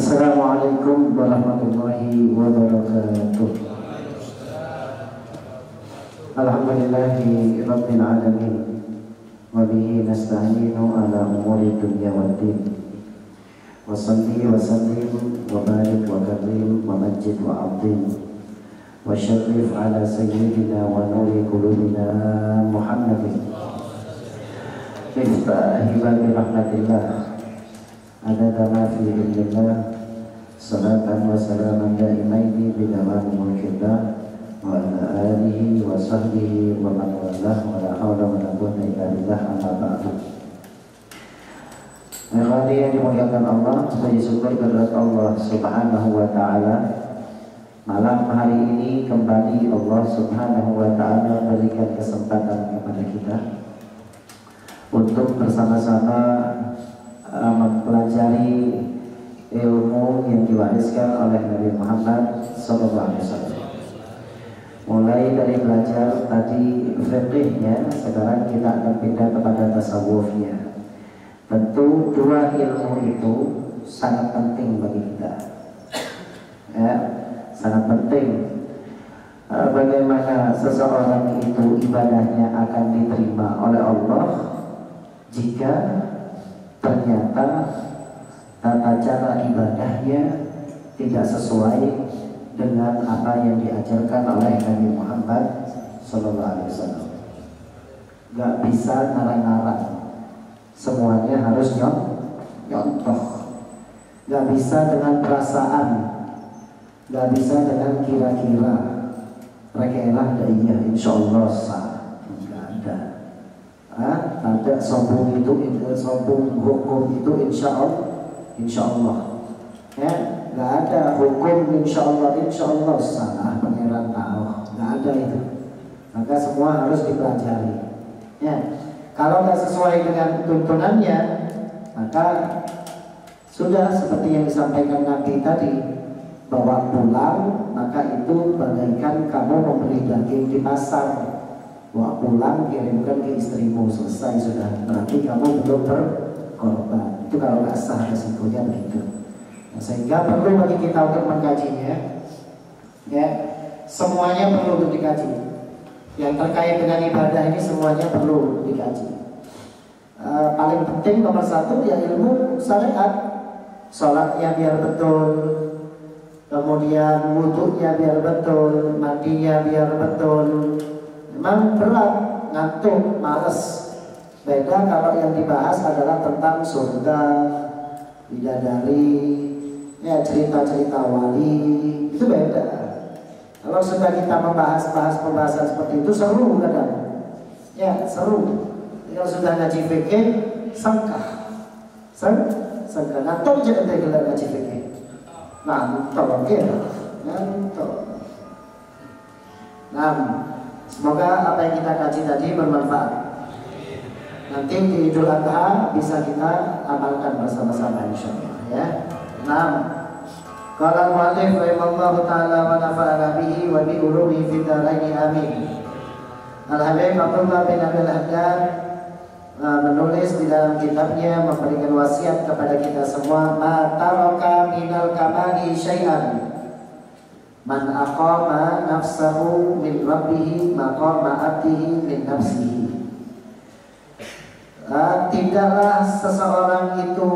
Assalamualaikum warahmatullahi wabarakatuh. Alhamdulillahi rabbil alamin. Wa bihi nasta'inu ala umuri dunya waddin. Wa salli wa sallim wa barik wa karim wa majid wa azim. Wa syarif ala sayyidina wa nuri qulubina Muhammadin. Miftahi babi rahmatillah. Adada ma fi ilmillah. Salatan wa salaman daimaini bidawami mulkillah wa ala alihi wa sahbihi wa man walah wa la hawla wa la quwwata illa billah amma ba'du. Ikhwani yang dimuliakan Allah, puji syukur kepada Allah Subhanahu wa taala. Malam hari ini kembali Allah Subhanahu wa taala berikan kesempatan kepada kita untuk bersama-sama mempelajari ilmu yang diwariskan oleh Nabi Muhammad SAW. Mulai dari belajar tadi fiqihnya, sekarang kita akan pindah kepada tasawufnya. Tentu dua ilmu itu sangat penting bagi kita, ya, sangat penting. Bagaimana seseorang itu ibadahnya akan diterima oleh Allah jika ternyata tata cara ibadahnya tidak sesuai dengan apa yang diajarkan oleh Nabi Muhammad SAW. Gak bisa ngarang-ngarang, semuanya harus nyontoh. Gak bisa dengan perasaan, gak bisa dengan kira-kira. Rekelah da'iyah insyaallah sah. Gak ada. Ada sombong itu, sombong hukum itu insyaallah. Ya, nggak ada hukum insyaallah salah pangeran tahu, nggak ada itu. Maka semua harus dipelajari. Ya, kalau nggak sesuai dengan tuntunannya, maka sudah seperti yang disampaikan Nabi tadi, bawa pulang, maka itu bagaikan kamu membeli daging di pasar. Bawa pulang, kirimkan ke istrimu, selesai sudah. Berarti kamu belum berkorban. Itu kalau nggak sah resikonya begitu. Nah, sehingga perlu bagi kita untuk mengkajinya. Ya, semuanya perlu untuk dikaji. Yang terkait dengan ibadah ini semuanya perlu dikaji. Paling penting nomor satu ya ilmu syariat. Sholatnya biar betul, kemudian wudhunya biar betul, mandinya biar betul. Memang berat, ngantuk, males. Beda kalau yang dibahas adalah tentang surga, bidadari, ya cerita-cerita wali, itu beda. Kalau sudah kita membahas pembahasan seperti itu seru kadang, ya seru. Kalau sudah ngaji fikih, sangkah, ngantuk jangan tegelar ngaji fikih, ngantuk, ya, ngantuk. Semoga apa yang kita kaji tadi bermanfaat. Nanti di Idul Adha bisa kita amalkan bersama-sama insyaallah, ya. Qala al-mu'allif rahimallahu ta'ala wa nafa'ana bihi wa bi ulumihi fid dharain amin. Al-Habib Abdullah bin Abdul Haddad menulis di dalam kitabnya, memberikan wasiat kepada kita semua, ma taraka minal kamali syai'an man aqama nafsahu min rabbihi maqama abdihi min nafsihi. Tidaklah seseorang itu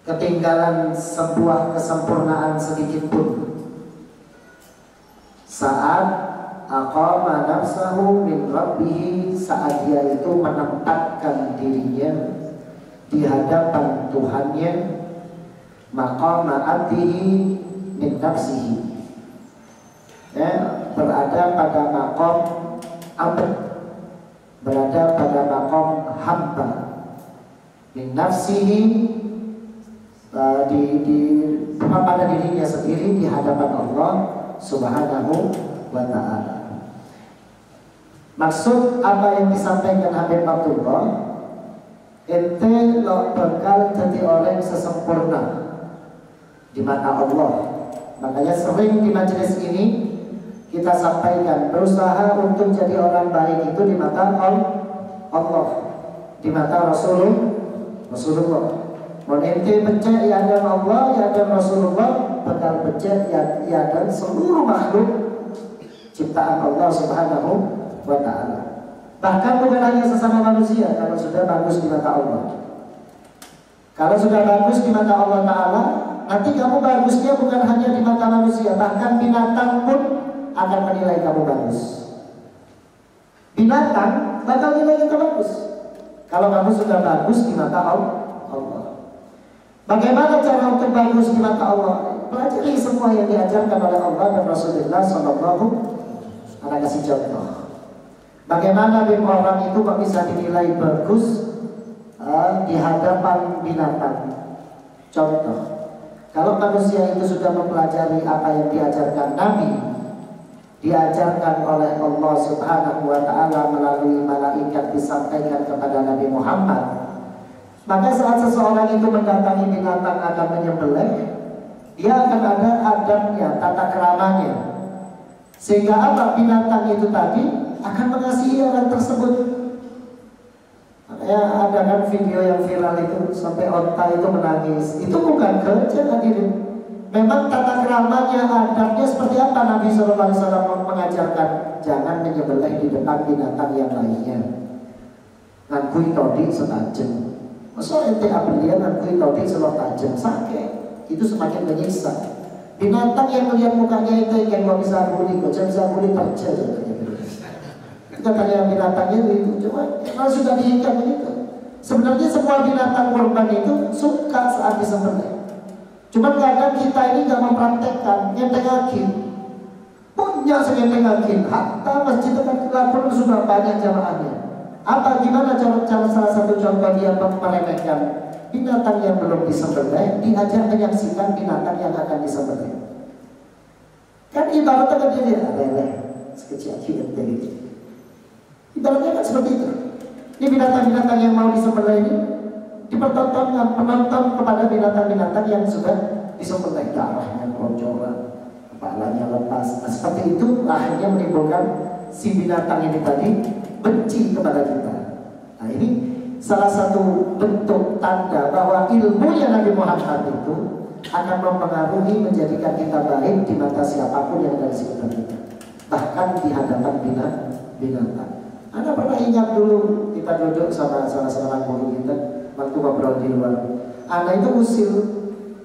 ketinggalan sebuah kesempurnaan sedikit pun saat aqama nafsahu min rabbihi, saat dia itu menempatkan dirinya di hadapan Tuhannya, maqama abdihi min nafsihi, ya, berada pada maqam abd, berada pada maqam hamba, min nafsihi, pada dirinya sendiri di hadapan Allah Subhanahu wa ta'ala. Maksud apa yang disampaikan Habib Abdullah, ente lo bakal jadi orang sesempurna di mata Allah. Makanya sering di majelis ini kita sampaikan, berusaha untuk jadi orang baik itu di mata Allah, di mata Rasulullah. Mau ente becek ya dan Allah, ya dan Rasulullah, bakal becek ya dan seluruh makhluk ciptaan Allah Subhanahu wa ta'ala. Bahkan bukan hanya sesama manusia, kalau sudah bagus di mata Allah. Kalau sudah bagus di mata Allah Ta'ala, nanti kamu bagusnya bukan hanya di mata manusia, bahkan binatang pun akan menilai kamu bagus. Binatang bakal nilai kita bagus kalau kamu sudah bagus di mata Allah. Bagaimana cara untuk bagus di mata Allah? Pelajari semua yang diajarkan oleh Allah dan Rasulullah Sallallahu Alaihi kasih contoh. Bagaimana orang itu kok bisa dinilai bagus di hadapan binatang? Contoh, kalau manusia itu sudah mempelajari apa yang diajarkan Nabi, diajarkan oleh Allah Subhanahu wa ta'ala melalui malaikat disampaikan kepada Nabi Muhammad, maka saat seseorang itu mendatangi binatang akan menyembelih, dia akan ada adabnya, tata keramanya, sehingga apa? Binatang itu tadi akan mengasihi orang tersebut. Makanya ada kan video yang viral itu sampai onta itu menangis. Itu bukan kerja hadirin. Memang tata keramanya, adabnya seperti apa? Nabi SAW mengajarkan jangan menyembelih di depan binatang yang lainnya. Ngakui todi setajam. Masa ente abelian ngakui todi selok tajam sakit. Itu semakin menyiksa. Binatang yang melihat mukanya itu yang mau bisa buli, kok bisa buli kerja. Kita tanya binatangnya itu, cuma kalau sudah diikat begitu. Sebenarnya semua binatang kurban itu suka saat disembelih. Cuma kadang kita ini nggak mempraktekkan, ngenteng akin. Punya segenteng akin, hatta masjid Al-Qur'an sudah banyak jamaahnya. Apa gimana cara salah satu contoh dia meremehkan binatang yang belum disembelih, diajar menyaksikan binatang yang akan disembelih. Kan ibaratnya kan dia leleh sekecil gitu. Ibaratnya kan seperti itu. Ini binatang-binatang yang mau disembelih ini dipertontonkan penonton kepada binatang-binatang yang sudah disembelih, darahnya keroncoran, kepalanya lepas. Nah, seperti itu akhirnya menimbulkan si binatang ini tadi benci kepada kita. Nah, ini salah satu bentuk tanda bahwa ilmunya Nabi Muhammad itu akan mempengaruhi menjadikan kita baik di mata siapapun yang ada di sekitar kita, bahkan di hadapan binatang. Anda pernah ingat dulu kita duduk sama salah seorang guru kita waktu ngobrol di luar. Anda itu usil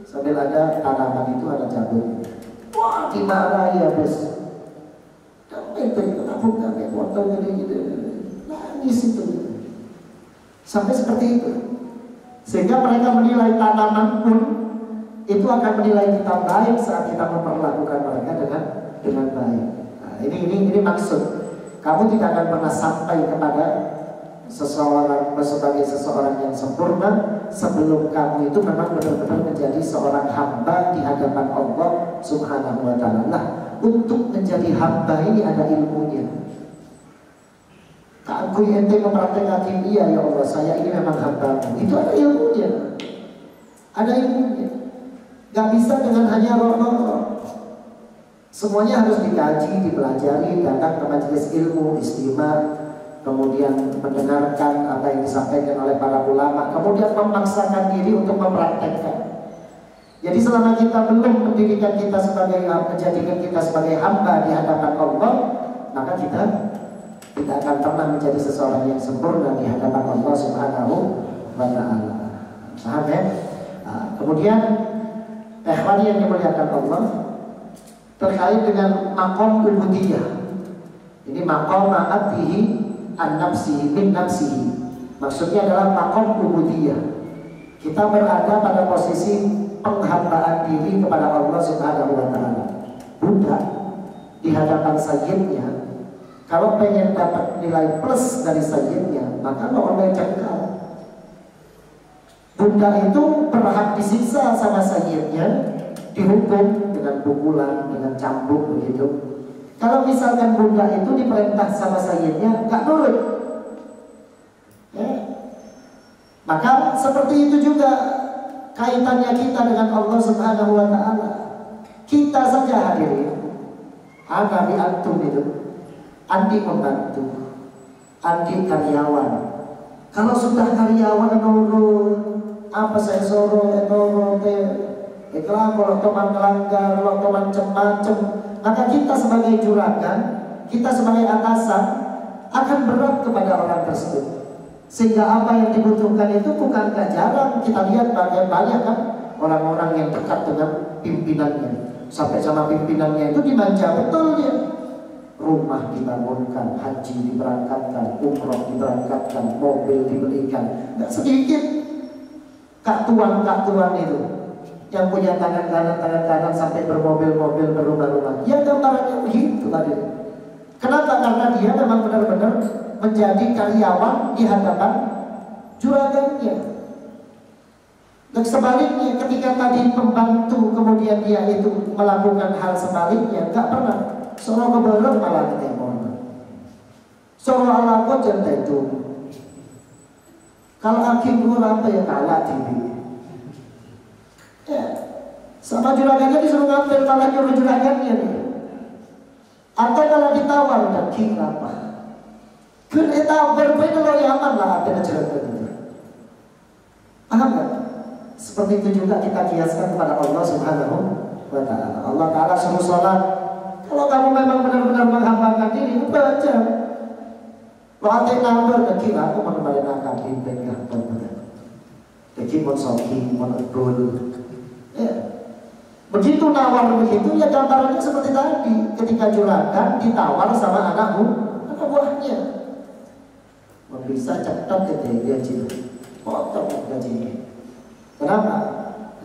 sambil ada tanaman itu ada cabai. Wah, dimarahi habis. Kamu itu kenapa kamu potong gitu. Nangis itu. Sampai seperti itu. Sehingga mereka menilai tanaman pun itu akan menilai kita baik saat kita memperlakukan mereka dengan baik. Nah, ini maksud. Kamu tidak akan pernah sampai kepada seseorang sebagai seseorang yang sempurna sebelum kamu itu memang benar-benar menjadi seorang hamba di hadapan Allah Subhanahu wa ta'ala. Nah, untuk menjadi hamba ini ada ilmunya. Aku ente mempraktekkan, iya ya Allah, saya ini memang hamba. Itu ada ilmunya. Ada ilmunya. Gak bisa dengan hanya roh. Semuanya harus dikaji, dipelajari, datang ke majelis ilmu, istimewa, kemudian mendengarkan apa yang disampaikan oleh para ulama, kemudian memaksakan diri untuk mempraktekkan. Jadi selama kita belum menjadikan kita sebagai hamba di hadapan Allah, maka kita tidak akan pernah menjadi seseorang yang sempurna di hadapan Allah Subhanahu wa ta'ala. Paham ya? Nah, kemudian ikhwan yang dimuliakan Allah, terkait dengan maqam ubudiyah. Ini maqam ma'abdihi an-nafsihi min nafsihi. Maksudnya adalah maqam ubudiyah. Kita berada pada posisi penghambaan diri kepada Allah Subhanahu wa ta'ala. Buddha di hadapan sayyidnya, kalau pengen dapat nilai plus dari sayyidnya, maka lo oleh cengkal. Buddha itu berhak disiksa sama sayyidnya, dihukum dengan pukulan, dengan cambuk begitu. Kalau misalkan Buddha itu diperintah sama sayyidnya nggak nurut, ya. Maka seperti itu juga kaitannya kita dengan Allah Subhanahu wa ta'ala. Kita saja hadirin, ana bi antum itu, andi pembantu, andi karyawan. Kalau sudah karyawan nurut, apa saya soro etoro iklan kalau teman melanggar, kalau teman macam-macam, maka kita sebagai juragan, kita sebagai atasan akan berat kepada orang tersebut. Sehingga apa yang dibutuhkan itu bukan jarang kita lihat banyak kan orang-orang yang dekat dengan pimpinannya, sampai sama pimpinannya itu dimanja betul dia. Rumah dibangunkan, haji diberangkatkan, umroh diberangkatkan, mobil dibelikan, nggak sedikit. Kak tuan itu yang punya tangan kanan sampai bermobil-mobil, berumah-rumah, ya gambarannya begitu tadi. Kenapa? Karena dia memang benar-benar menjadi karyawan di hadapan juragannya. Dan sebaliknya, ketika tadi pembantu kemudian dia itu melakukan hal sebaliknya, nggak pernah. Seorang kebeler malah ketemon. Seorang ala jantai itu. Kalau akhir luar apa ya kalah TV. Ya, sama juragannya disuruh ngambil malah nyuruh juragannya nih. Atau kalau ditawar udah kira apa? Kita bermain lo yaman lah ada juragan itu. Paham nggak? Seperti itu juga kita kiaskan kepada Allah Subhanahu wa Ta'ala. Allah Ta'ala suruh sholat. Kalau kamu memang benar-benar menghambakan diri, baca. Lo ate nambar dan kira aku menembali nakal di bengkak benar. Jadi mau soki, mau nebul. Ya. Begitu nawar begitu, ya gambarannya seperti tadi. Ketika juragan ditawar sama anak buahnya. Bisa cepat gaji, potong gajinya. Kenapa?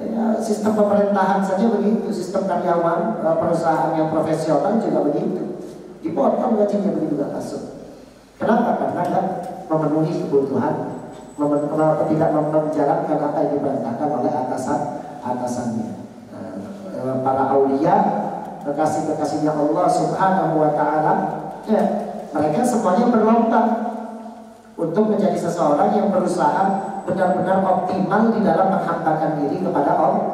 Ya, sistem pemerintahan saja begitu, sistem karyawan perusahaan yang profesional juga begitu, dipotong gajinya begitu gak masuk. Kenapa? Karena kan memenuhi kebutuhan, tidak menjalankan apa yang diperintahkan oleh atasannya. Para aulia, kekasih-kekasihnya Allah Subhanahu wa Ta'ala, ya, mereka semuanya berlomba untuk menjadi seseorang yang berusaha benar-benar optimal di dalam menghambakan diri kepada Allah.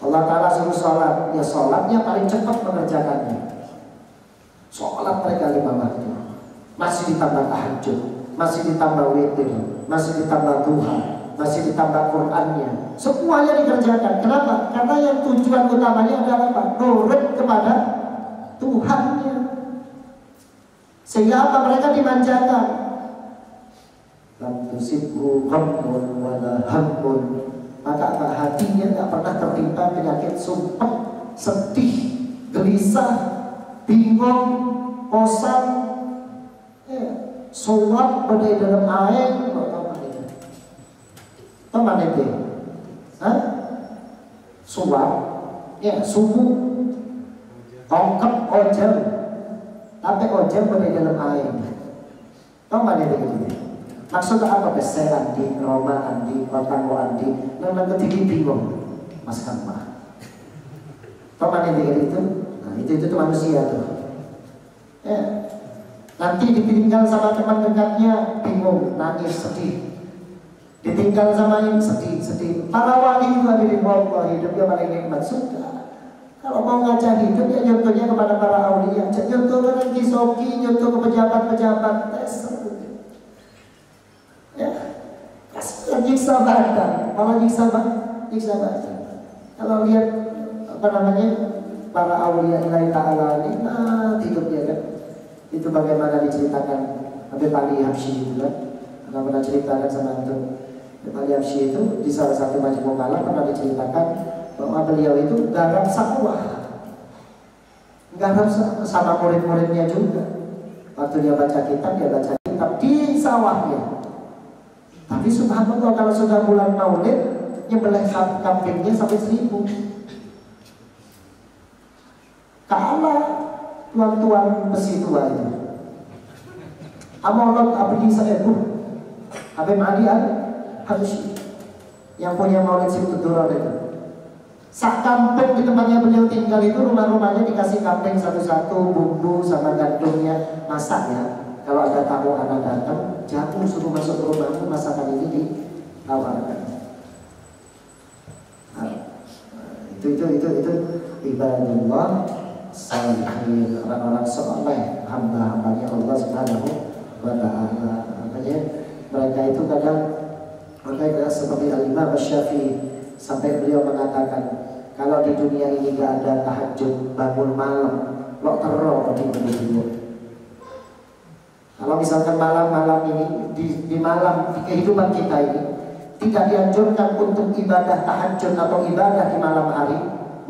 Allah Ta'ala suruh sholat, ya sholatnya paling cepat mengerjakannya. Sholat mereka 5 waktu, masih ditambah tahajud, masih ditambah witir, masih ditambah duha, masih ditambah Qur'annya, semuanya dikerjakan. Kenapa? Karena yang tujuan utamanya adalah apa? Nurut kepada Tuhannya. Sehingga apa? Mereka dimanjakan. Lam tusibhu ghammun wala hammun, maka apa? Hatinya tak pernah tertimpa penyakit sumpah, sedih, gelisah, bingung, bosan, suap badai dalam air. Teman itu, suap, ya subuh, tongkep ojel, tapi ojel badai dalam air. Teman itu gitu. Maksudnya apa? Besar Andi, Roma Andi, Otanggo Andi, nang ketinggi bingung, Mas Kamah. Teman itu, nah itu manusia tuh. Ya. Nanti ditinggal sama teman dekatnya, bingung, nangis, sedih. Ditinggal sama ini, sedih. Para wali itu hadirin Allah, hidupnya paling nikmat sudah. Kalau mau ngajak hidup ya nyontohnya kepada para aulia, nyontoh ke kisoki, nyontoh ke pejabat-pejabat, ya, kasihan nyiksa badan, malah nyiksa badan. Kalau lihat apa namanya para aulia Ilahi Ta'ala nikmat hidupnya kan, itu bagaimana diceritakan Habib Ali Habsyi itu kan, pernah ceritakan sama itu. Habib Ali Habsyi itu di salah satu majmu kalam pernah diceritakan bahwa beliau itu garap sawah, garap sama murid-muridnya juga. Waktu dia baca kitab di sawahnya. Tapi subhanallah kalau sudah bulan Maulid nyembelih kambingnya sampai 1000. Kalah tuan-tuan besi tua itu. Amolot abdi saebu. Habib Ali Habsyi yang punya Maulid Simtudurar itu. Sak kampung di tempatnya beliau tinggal itu rumah-rumahnya dikasih kambing satu-satu, bumbu sama gandumnya, masak ya. Kalau ada tamu anak datang, jatuh suruh masuk ke rumahmu, masakan ini ditawarkan. Nah, itu ibadullah salihin, orang-orang soleh, hamba-hambanya Allah Subhanahu wa Ta'ala. Makanya mereka itu kadang seperti Al-Imam Syafi'i sampai beliau mengatakan kalau di dunia ini gak ada tahajud bangun malam lo teror di dunia. Kalau misalkan malam-malam ini di malam di kehidupan kita ini tidak dianjurkan untuk ibadah tahajud atau ibadah di malam hari,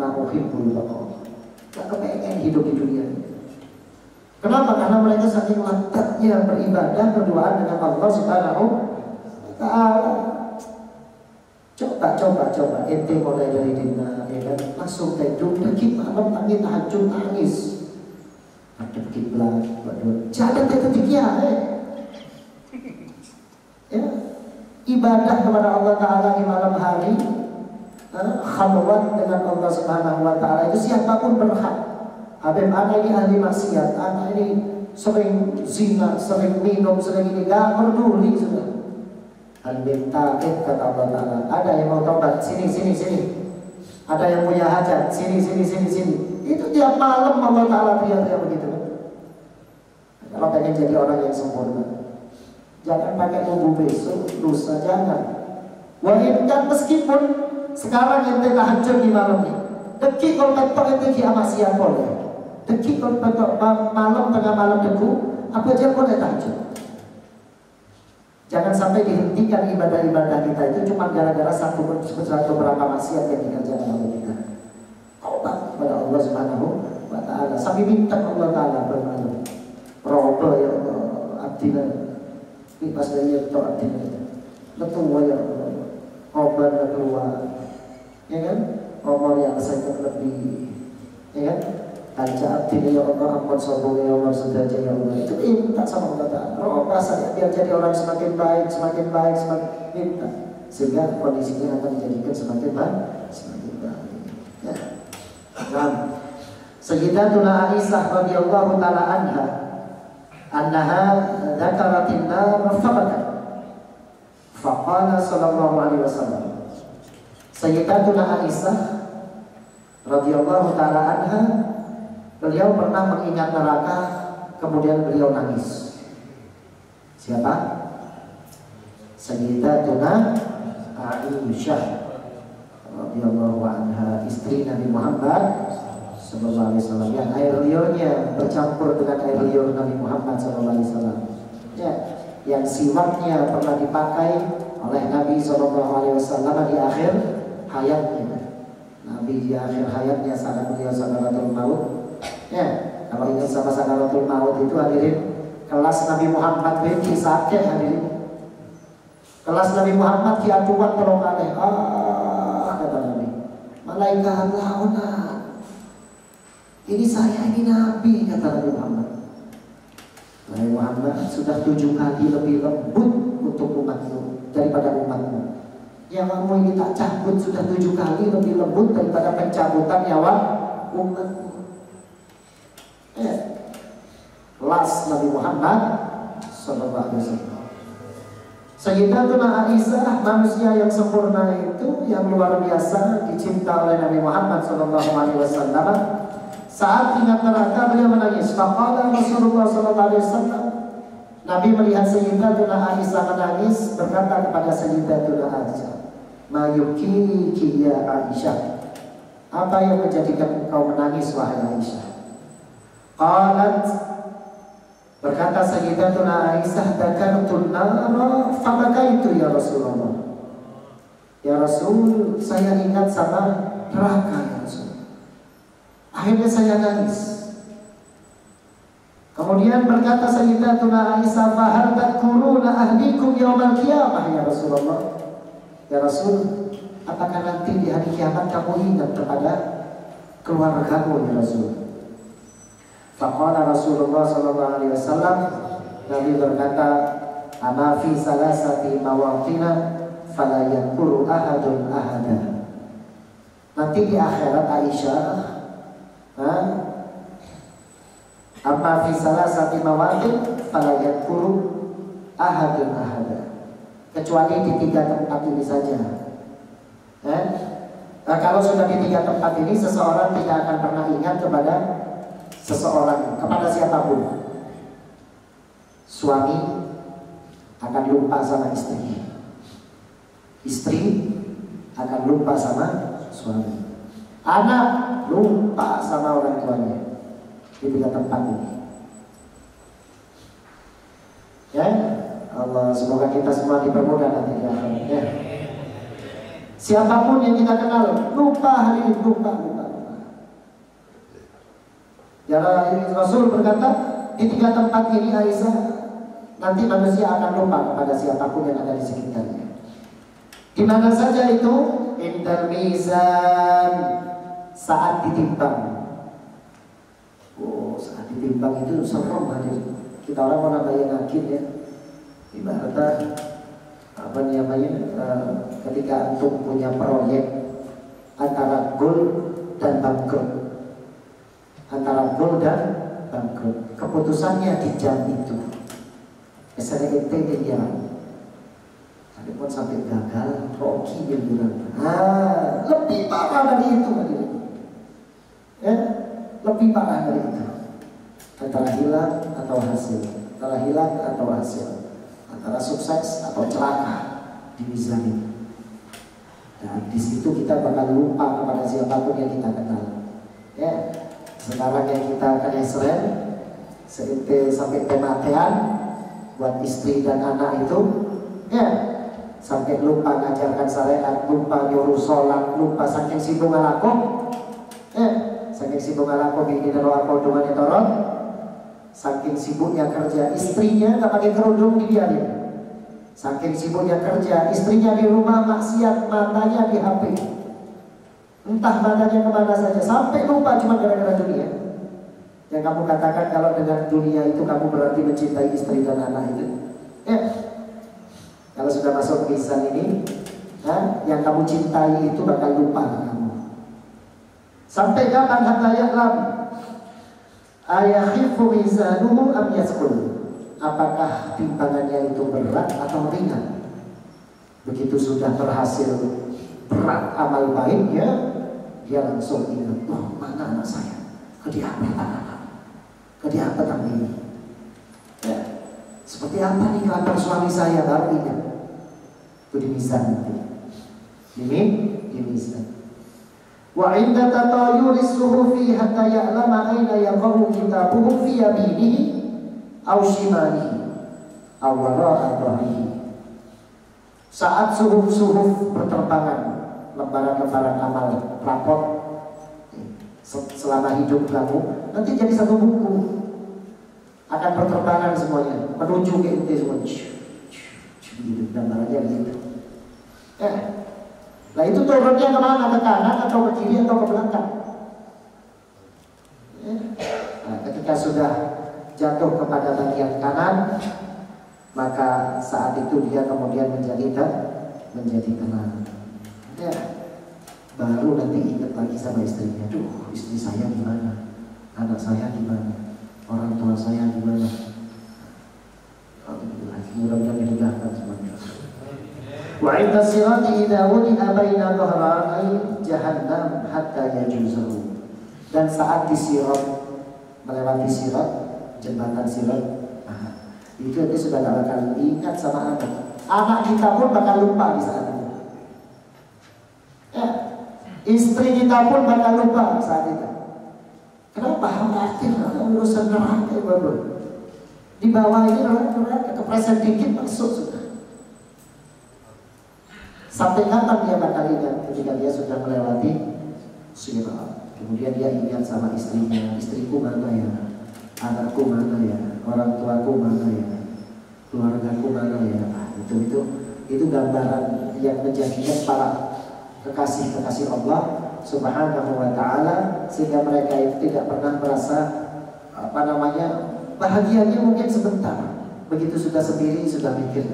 ma'uhibbul baqa. Gak kepengen hidup di dunia ini. Kenapa? Karena mereka saking letaknya beribadah berduaan dengan Allah Subhanahu wa Ta'ala. Coba ente mulai dari dina, ya kan? Langsung tidur, dikit malam tangis tahajud nangis. Ada kiblat, berdoa. Jangan ketiknya, ya. Ibadah kepada Allah Ta'ala di malam hari, khalwat dengan Allah Subhanahu wa Ta'ala itu siapapun berhak. Habib anak ini ahli maksiat, anak ini sering zina, sering minum, sering ini, gak peduli sudah. Habib taib kata Allah Ta'ala, ada yang mau tobat, sini. Ada yang punya hajat, sini. Itu tiap malam Allah Ta'ala dia begitu. Kalau pengen jadi orang yang sempurna, jangan pakai nunggu besok, lusa jangan. Wahidkan meskipun sekarang ente tahajud di malam ini, dekik kalau petok ente kia maksiat boleh. Dekik kalau petok malam tengah malam deku, apa aja boleh tahajud. Jangan sampai dihentikan ibadah-ibadah kita itu cuma gara-gara satu berapa maksiat yang dikerjakan oleh kita. Taubat kepada Allah Subhanahu wa Ta'ala. Sampai minta Allah Ta'ala bermalam. Roba ya Allah, abdina. Ini pas dari itu abdina. Betul ya Allah. Obat keluar. Ya kan? Omor yang saya lebih. Ya kan? Aja abdina ya Allah, ampun sombong ya Allah, sudah aja ya Allah. Itu minta sama Allah Ta'ala. Roba saya biar jadi orang semakin baik, semakin minta. Sehingga kondisinya akan dijadikan semakin baik. Ya. Nah, Sayyidatuna Aisyah radhiyallahu ta'ala anha annaha dzakaratin nar fabakat. Faqala sallallahu alaihi wasallam. Sayyidatuna Aisyah radhiyallahu ta'ala anha, beliau pernah mengingat neraka, kemudian beliau nangis. Siapa? Sayyidatuna Aisyah radhiyallahu anha, istri Nabi Muhammad sallallahu alaihi wasallam, yang air liurnya bercampur dengan air liur Nabi Muhammad sallallahu alaihi wasallam. Ya, yang siwaknya pernah dipakai oleh Nabi sallallahu alaihi wasallam di akhir hayatnya. Nabi di akhir hayatnya saat beliau sakaratul maut. Ya, kalau ingat sama sakaratul maut itu hadirin, kelas Nabi Muhammad benci sakit hadirin. Kelas Nabi Muhammad kiatuan kalau kaleh. Kata Nabi, malaikat launa. Ini saya, ini Nabi, kata Nabi Muhammad. Nabi Muhammad sudah 7 kali lebih lembut untuk umatmu daripada umatmu. Yang kamu ini tak cabut sudah 7 kali lebih lembut daripada pencabutan nyawa umatmu. Kelas Nabi Muhammad sallallahu alaihi wasallam. Sayyidatuna Aisyah, manusia yang sempurna itu, yang luar biasa dicinta oleh Nabi Muhammad sallallahu alaihi wasallam. Saat ingat neraka beliau menangis. Faqala Rasulullah sallallahu alaihi wasallam. Nabi melihat Sayyidatuna Aisyah menangis, berkata kepada Sayyidatuna Aisyah, "Ma yubkiki ya Aisyah?" Apa yang menjadikan engkau menangis wahai Aisyah? Qalat, berkata Sayyidatuna Aisyah, "Dzakartun nara fabakaitu ya Rasulullah." Ya Rasul, saya ingat sama neraka ya Rasul. Akhirnya saya nangis. Kemudian berkata Sayyidatuna Aisyah, "Fahal tadkuruna ahlikum yaumal qiyamah ya Rasulullah?" Ya Rasul, apakah nanti di hari kiamat kamu ingat kepada keluargamu ya Rasul? Faqala Rasulullah sallallahu alaihi wasallam, Nabi berkata, "Ama fi salasati mawatina fala yadhkuru ahadun ahada." Nanti di akhirat Aisyah, amma fi salasati mawatin fala yadhkuru ahadun ahada, kecuali di 3 tempat ini saja. Nah, kalau sudah di 3 tempat ini, seseorang tidak akan pernah ingat kepada seseorang, kepada siapapun. Suami akan lupa sama istri, Istri akan lupa sama suami, anak lupa sama orang tuanya di 3 tempat ini. Ya, Allah semoga kita semua dipermudah nanti ya. Siapapun yang kita kenal lupa hari ini, lupa. Ya, Rasul berkata di 3 tempat ini Aisyah, nanti manusia akan lupa kepada siapapun yang ada di sekitarnya. Di mana saja itu? Indal mizan, saat ditimbang. Oh, saat ditimbang itu serem hadir. Kita orang mau nabayin ya. Ibaratnya apa namanya? Ketika antum punya proyek antara goal dan bangkrut. Antara goal dan bangkrut. Keputusannya di jam itu. SNET di jalan. Tapi pun sampai gagal, roki bilang. Lebih parah dari itu. Ya, lebih parah dari itu. Antara hilang atau hasil, antara hilang atau hasil, antara sukses atau celaka di mizan itu. Nah, di situ kita bakal lupa kepada siapapun yang kita kenal. Ya, sekarang yang kita kena seren, sampai pematian buat istri dan anak itu, ya, sampai lupa ngajarkan syariat, lupa nyuruh sholat, lupa saking sibuk ngalaku, ya, saking sibuk ngalaku bikin roh dengan toron. Saking sibuknya kerja, istrinya nggak pakai kerudung dibiarin. Saking sibuknya kerja, istrinya di rumah maksiat, matanya di HP. Entah matanya kemana saja, sampai lupa cuma gara-gara dunia. Yang kamu katakan kalau dengan dunia itu kamu berarti mencintai istri dan anak itu. Ya, kalau sudah masuk mizan ini, yang kamu cintai itu bakal lupa kamu. Sampai kapan hatta ya'lam? Ayakhifu mizanuhu am yaskul, apakah timbangannya itu berat atau ringan? Begitu sudah berhasil berat amal baiknya, dia langsung ingat, oh mana anak saya, kediapetan anak, kediapetan ini, ya, seperti apa nih kelakuan suami saya, baru ingat. Itu di mizan itu, ini di mizan. Wa inda tatayuri suhufi hatta ya'lama aina yaqahu kitabuhu fi yaminihi aw shimalihi aw wara'a dhahrihi. Saat suhuf-suhuf berterbangan, lembaran-lembaran amal rapor selama hidup kamu, nanti jadi satu buku, akan berterbangan semuanya menuju ke inti semua. Gitu, gambarannya begitu. Nah itu turunnya kemana? Ke kanan atau ke kiri atau ke belakang? Nah, ketika sudah jatuh kepada bagian kanan, maka saat itu dia kemudian menjadi tenang. Ya, baru nanti ingat lagi sama istrinya. Duh, istri saya gimana? Anak saya gimana? Orang tua saya gimana? Mudah-mudahan dimudahkan semuanya. Wa 'inda sirati idza wudi'a baina dhahranai jahannam hatta yajuzahu. Dan saat disirat, melewati sirat, jembatan sirat, itu dia sudah gak bakal ingat sama anak. Anak kita pun bakal lupa di saat itu. Ya, istri kita pun bakal lupa saat itu. Kenapa? Khawatir urusan neraka baru. Di bawah ini neraka, kepreset dikit masuk sudah. Sampai kapan dia bakal ingat? Ketika dia sudah melewati sirat. Kemudian dia ingat sama istrinya, istriku mana ya, anakku mana ya, orang tuaku mana ya, keluargaku mana ya. Itu gambaran yang menjadikan para kekasih-kekasih Allah Subhanahu wa Ta'ala, sehingga mereka itu tidak pernah merasa bahagianya mungkin sebentar. Begitu sudah sendiri sudah mikir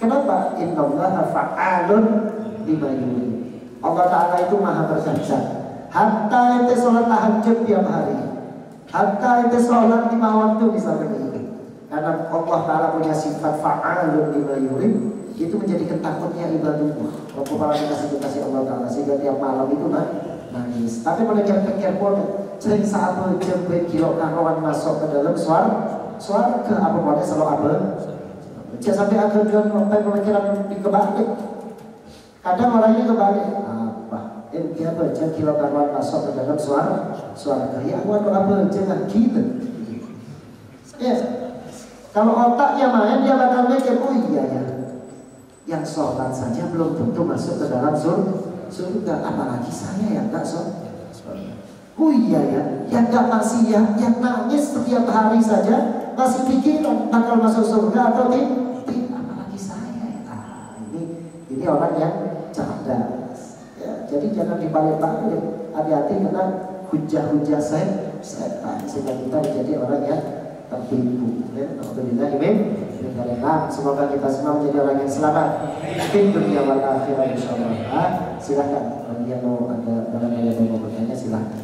kenapa? Innallaha fa'alun lima yurid. Allah Ta'ala itu maha berjanji. Hatta ente sholat tahajud tiap hari, hatta ente sholat 5 waktu misalnya ini, karena Allah Ta'ala punya sifat fa'alun lima yurid. Itu menjadi ketakutnya ibadullah. Waktu para kasih Allah Ta'ala, sehingga tiap malam itu nangis. Tapi pikir-pikir pun sering saat menjemput kilo karuan masuk ke dalam suarga apa boleh selalu apa Jangan sampai ada pemikiran dikebalik. Kadang orangnya kebalik. Apa? Dia baca kilo karuan masuk ke dalam suara ya aku apa jangan gitu. Ya. Kalau otaknya main dia bakal mikir, oh iya ya, yang sholat saja belum tentu masuk ke dalam surga, apalagi saya yang nggak sholat. Oh iya ya, yang nggak maksiat, yang nangis setiap hari saja masih pikiran bakal masuk surga atau tidak, apalagi saya ya. Ini orang yang cerdas. Ya, jadi jangan dibalik-balik, hati-hati kena hujah-hujah setan sehingga kita menjadi orang yang tertipu. Alhamdulillah, semoga kita semua menjadi orang yang selamat di dunia wal akhirah insyaallah. Silakan bagi yang mau ada barang yang mau bertanya, silakan.